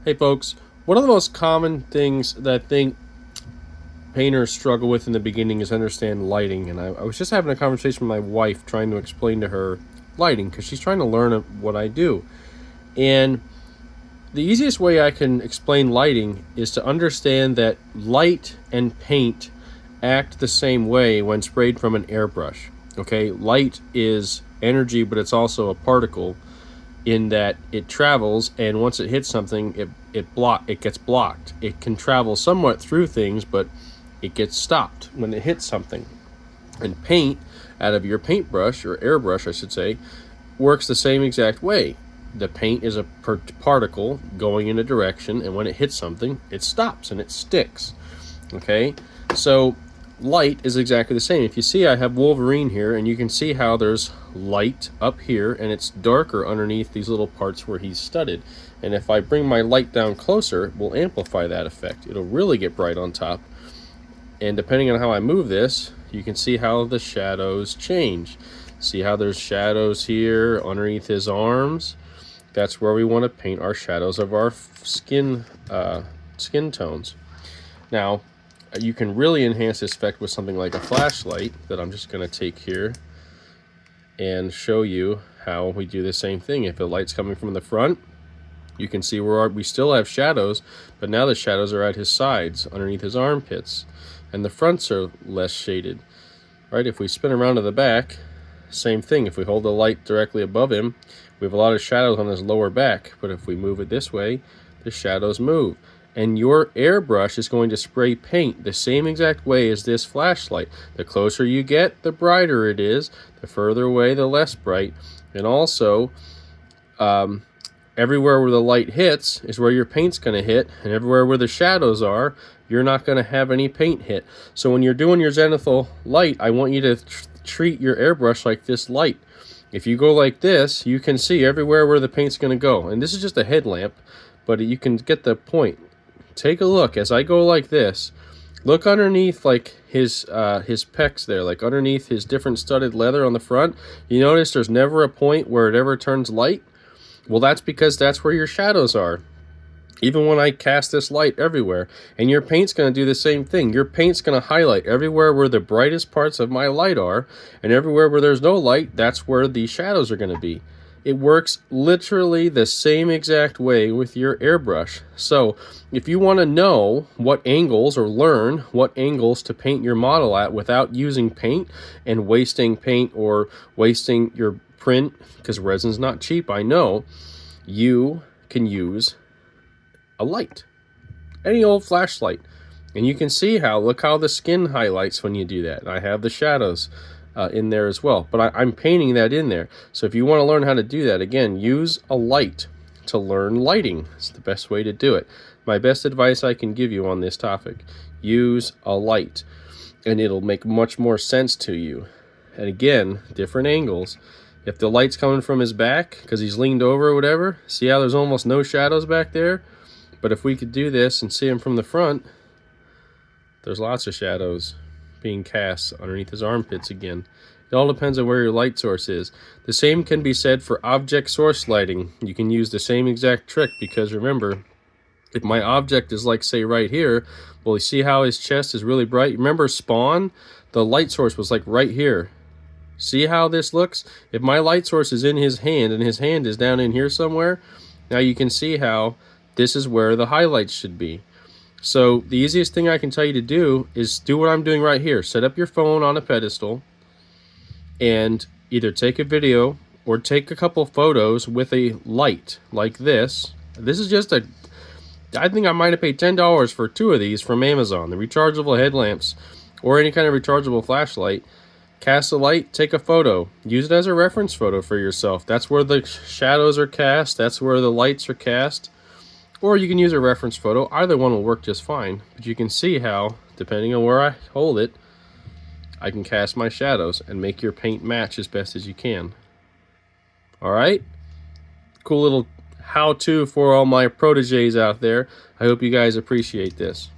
Hey folks, one of the most common things that I think painters struggle with in the beginning is understand lighting. And I was just having a conversation with my wife trying to explain to her lighting because she's trying to learn what I do. And the easiest way I can explain lighting is to understand that light and paint act the same way when sprayed from an airbrush. Okay, light is energy, but it's also a particle in that it travels, and once it hits something, it gets blocked. It can travel somewhat through things, but it gets stopped when it hits something. And paint out of your paintbrush, or airbrush I should say, works the same exact way. The paint is a particle going in a direction, and when it hits something, it stops and it sticks. Okay, so light is exactly the same. If you see, I have Wolverine here, and you can see how there's light up here and it's darker underneath these little parts where he's studded. And if I bring my light down closer, we'll amplify that effect. It'll really get bright on top. And depending on how I move this, you can see how the shadows change. See how there's shadows here underneath his arms? That's where we want to paint our shadows of our skin tones. Now, you can really enhance this effect with something like a flashlight that I'm just going to take here and show you how we do the same thing. If the light's coming from the front, you can see where we still have shadows, but now the shadows are at his sides, underneath his armpits, and the fronts are less shaded. Right? If we spin around to the back, same thing. If we hold the light directly above him, we have a lot of shadows on his lower back, but if we move it this way, the shadows move. And your airbrush is going to spray paint the same exact way as this flashlight. The closer you get, the brighter it is. The further away, the less bright. And also, everywhere where the light hits is where your paint's going to hit. And everywhere where the shadows are, you're not going to have any paint hit. So when you're doing your zenithal light, I want you to treat your airbrush like this light. If you go like this, you can see everywhere where the paint's going to go. And this is just a headlamp, but you can get the point. Take a look as I go like this. Look underneath, like his pecs there, like underneath his different studded leather on the front. You notice there's never a point where it ever turns light. Well, that's because that's where your shadows are. Even when I cast this light everywhere, and your paint's going to do the same thing. Your paint's going to highlight everywhere where the brightest parts of my light are, and everywhere where there's no light, that's where the shadows are going to be. It works literally the same exact way with your airbrush. So if you want to know what angles, or learn what angles to paint your model at without using paint and wasting paint or wasting your print, because resin's not cheap, I know, you can use a light, any old flashlight. And you can see how, look how the skin highlights when you do that. I have the shadows in there as well, but I'm painting that in there. So if you want to learn how to do that, again, use a light to learn lighting. It's the best way to do it. My best advice I can give you on this topic: use a light, and it'll make much more sense to you. And again, different angles. If the light's coming from his back because he's leaned over or whatever, see how there's almost no shadows back there? But if we could do this and see him from the front, there's lots of shadows being cast underneath his armpits again. It all depends on where your light source is. The same can be said for object source lighting. You can use the same exact trick, because remember, if my object is like, say, right here, well, you see how his chest is really bright? Remember Spawn? The light source was like right here. See how this looks? If my light source is in his hand and his hand is down in here somewhere, now you can see how this is where the highlights should be. So the easiest thing I can tell you to do is do what I'm doing right here. Set up your phone on a pedestal and either take a video or take a couple photos with a light like this. This is just I think I might have paid $10 for 2 of these from Amazon, the rechargeable headlamps or any kind of rechargeable flashlight. Cast a light, take a photo, use it as a reference photo for yourself. That's where the shadows are cast, that's where the lights are cast. Or you can use a reference photo. Either one will work just fine. But you can see how, depending on where I hold it, I can cast my shadows and make your paint match as best as you can. Alright? Cool little how-to for all my proteges out there. I hope you guys appreciate this.